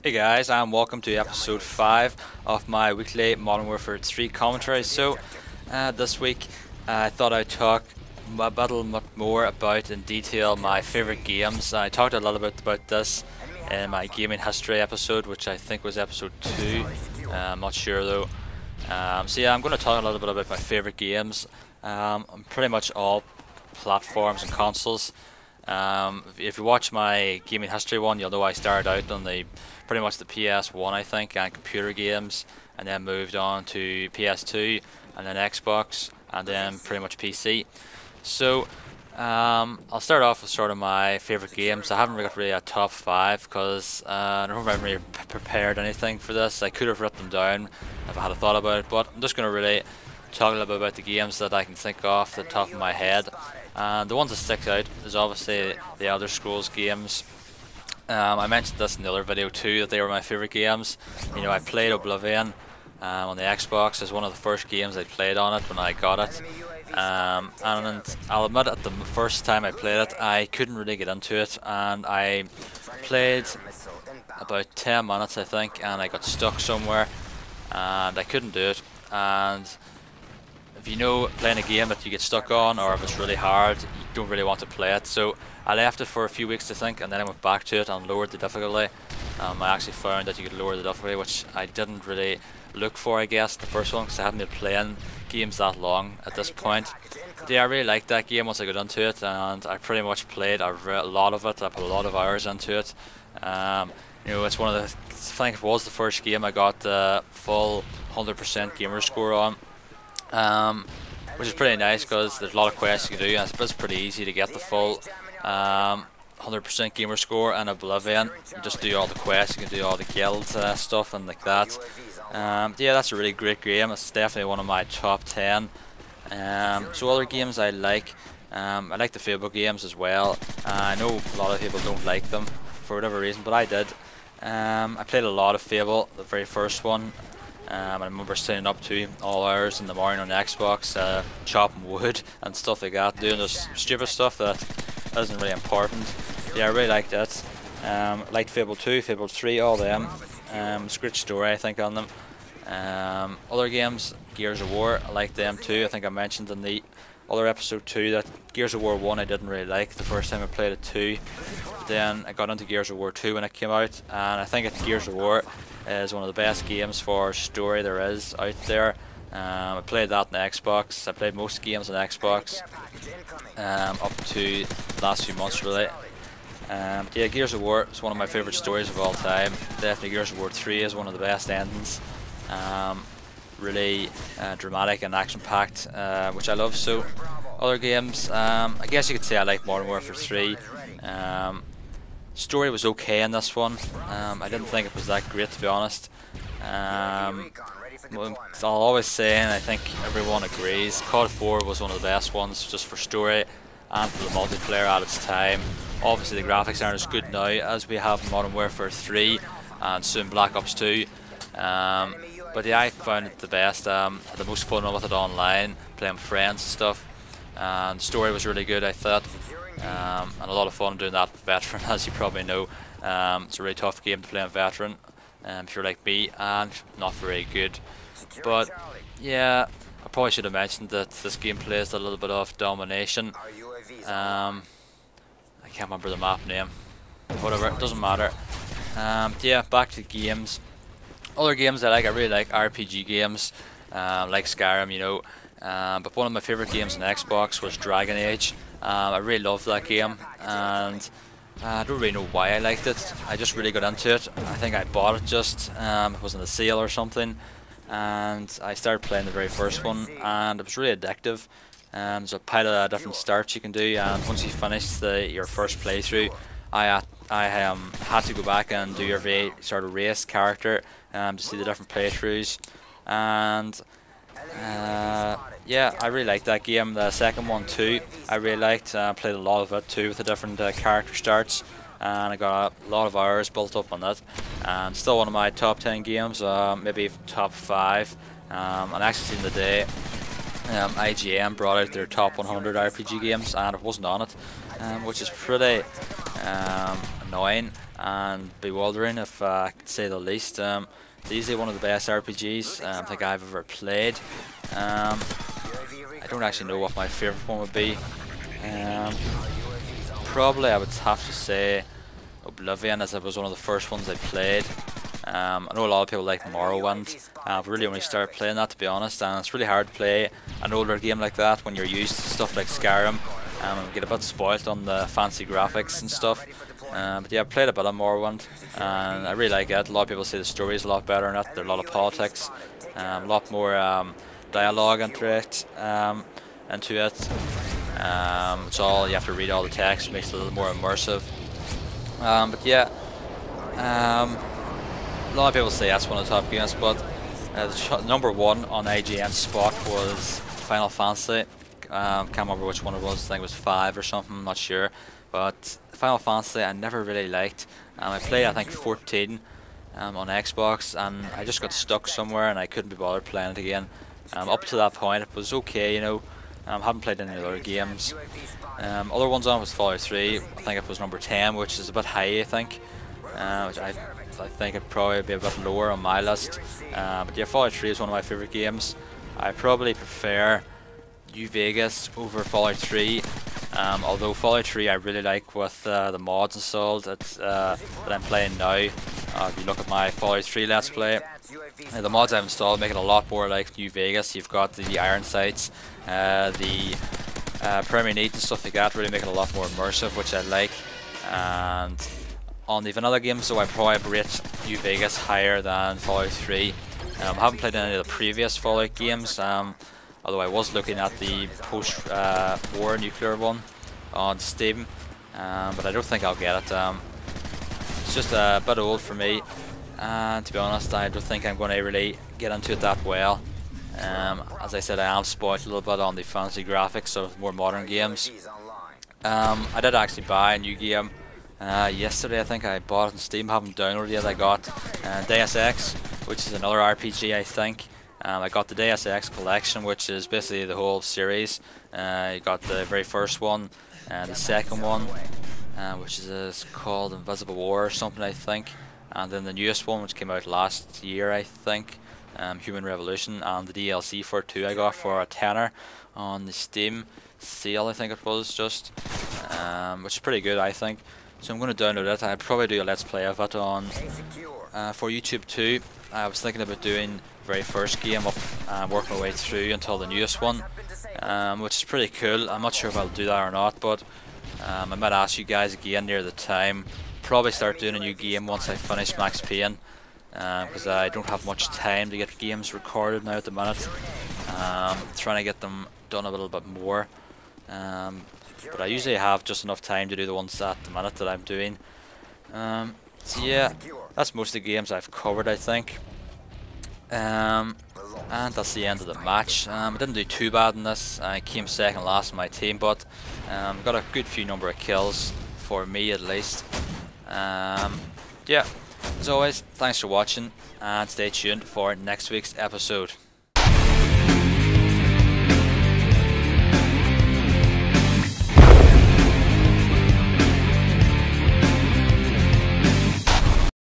Hey guys, and welcome to episode 5 of my weekly Modern Warfare 3 commentary. So, this week I thought I'd talk a little bit more about in detail my favourite games. I talked a little bit about this in my gaming history episode, which I think was episode 2. I'm not sure though. So yeah, I'm going to talk a little bit about my favourite games on pretty much all platforms and consoles. If you watch my gaming history one, you'll know I started out on pretty much the PS1, I think, and computer games, and then moved on to PS2, and then Xbox, and then pretty much PC. So I'll start off with sort of my favourite games. I haven't got really a top 5 because I don't have really prepared anything for this. I could have written them down if I had a thought about it, but I'm just going to really talk a little bit about the games that I can think off the top of my head. And the ones that stick out is obviously the Elder Scrolls games. I mentioned this in the other video too, that they were my favourite games. You know, I played Oblivion on the Xbox as one of the first games I played on it when I got it. And I'll admit, at the first time I played it, I couldn't really get into it, and I played about 10 minutes I think, and I got stuck somewhere and I couldn't do it. And if you know playing a game that you get stuck on, or if it's really hard, you don't really want to play it. So I left it for a few weeks to think, and then I went back to it and lowered the difficulty. I actually found that you could lower the difficulty, which I didn't really look for, I guess, the first one, because I haven't been playing games that long at this point. But yeah, I really liked that game once I got into it, and I pretty much played a lot of it. I put a lot of hours into it. You know, it's one of the, I think it was the first game I got the full 100% gamer score on. Which is pretty nice because there's a lot of quests you can do, and it's pretty easy to get the full 100% gamer score in Oblivion. You just do all the quests, you can do all the guild stuff and like that. Yeah, that's a really great game. It's definitely one of my top 10. So other games I like the Fable games as well. I know a lot of people don't like them for whatever reason, but I did. I played a lot of Fable, the very first one. I remember staying up to all hours in the morning on the Xbox, chopping wood and stuff like that, doing this stupid stuff that isn't really important. Yeah, I really liked it. Liked Fable 2, Fable 3, all them. It's a great story, I think, on them. Other games, Gears of War, I liked them too. I think I mentioned in the other episode too that Gears of War 1 I didn't really like the first time I played it too. Then I got into Gears of War 2 when it came out, and I think Gears of War is one of the best games for story there is out there. I played that on the Xbox. I played most games on Xbox up to the last few months really. Yeah, Gears of War is one of my favourite stories of all time. Definitely Gears of War 3 is one of the best endings. Really dramatic and action packed, which I love. So other games, I guess you could say I like Modern Warfare 3. Story was okay in this one. I didn't think it was that great, to be honest. I'll always say, and I think everyone agrees, COD 4 was one of the best ones just for story and for the multiplayer at its time. Obviously the graphics aren't as good now as we have in Modern Warfare 3 and soon Black Ops 2. But yeah, I found it the best. Had the most fun with it online, playing with friends and stuff. And the story was really good, I thought. And a lot of fun doing that with Veteran, as you probably know. It's a really tough game to play on Veteran if you're like me, and not very good. But yeah, I probably should have mentioned that this game plays a little bit of Domination. I can't remember the map name. Whatever, it doesn't matter. Yeah, back to games. Other games I really like RPG games, like Skyrim, you know. But one of my favourite games on Xbox was Dragon Age. I really loved that game, and I don't really know why I liked it. I just really got into it. I think I bought it just, it was on the sale or something, and I started playing the very first one, and it was really addictive. There's a pile of different starts you can do, and once you finish your first playthrough, I had to go back and do your very sort of race character to see the different playthroughs. And yeah, I really liked that game. The second one too, I really liked. Played a lot of it too with the different character starts, and I got a lot of hours built up on that. And still one of my top 10 games, maybe top 5. And actually in the day, IGN brought out their top 100 RPG games, and it wasn't on it, which is pretty annoying and bewildering, if I could say the least. It's easily one of the best RPGs I think I've ever played. I don't actually know what my favourite one would be. Probably I would have to say Oblivion, as it was one of the first ones I played. I know a lot of people like Morrowind. I've really only started playing that, to be honest, and it's really hard to play an older game like that when you're used to stuff like Skyrim. And get a bit spoilt on the fancy graphics and stuff. But yeah, I played a bit of Morrowind, and I really like it. A lot of people say the story is a lot better in it. There's a lot of politics, a lot more dialogue into it. It's all, you have to read all the text, makes it a little more immersive. But yeah, a lot of people say that's one of the top games, but the number one on IGN's spot was Final Fantasy. Can't remember which one it was. I think it was 5 or something, I'm not sure. But Final Fantasy I never really liked. I played, I think, 14 on Xbox, and I just got stuck somewhere and I couldn't be bothered playing it again. Up to that point it was okay, you know. Haven't played any other games. Other ones on was Fallout 3. I think it was number 10, which is a bit high, I think. Which I think it'd probably be a bit lower on my list. But yeah, Fallout 3 is one of my favourite games. I probably prefer New Vegas over Fallout 3. Although Fallout 3 I really like with the mods installed that I'm playing now. If you look at my Fallout 3 Let's Play, the mods I've installed make it a lot more like New Vegas. You've got the iron sights, the Premier Neat and stuff like that, really make it a lot more immersive, which I like. And on the vanilla games, so I probably rate New Vegas higher than Fallout 3. I haven't played any of the previous Fallout games, although I was looking at the post-war nuclear one on Steam, but I don't think I'll get it. It's just a bit old for me, and to be honest I don't think I'm going to really get into it that well. As I said, I am spoiled a little bit on the fancy graphics of more modern games. I did actually buy a new game yesterday. I think I bought it on Steam, haven't downloaded it yet. I got Deus Ex, which is another RPG, I think. I got the Deus Ex collection, which is basically the whole series. You got the very first one, and the second one, which is called Invisible War or something, I think. And then the newest one, which came out last year, I think, Human Revolution, and the DLC for it too I got for a tenner on the Steam sale, I think it was, just, which is pretty good, I think. So I'm going to download it. I'd probably do a Let's Play of it on for YouTube too. I was thinking about doing the very first game up, working my way through until the newest one, which is pretty cool. I'm not sure if I'll do that or not, but I might ask you guys again near the time. Probably start doing a new game once I finish Max Payne, because I don't have much time to get games recorded now at the minute. Trying to get them done a little bit more. But I usually have just enough time to do the ones at the minute that I'm doing. So yeah, that's most of the games I've covered, I think. And that's the end of the match. I didn't do too bad in this. I came second last in my team, but got a good few number of kills for me at least. Yeah, as always, thanks for watching, and stay tuned for next week's episode.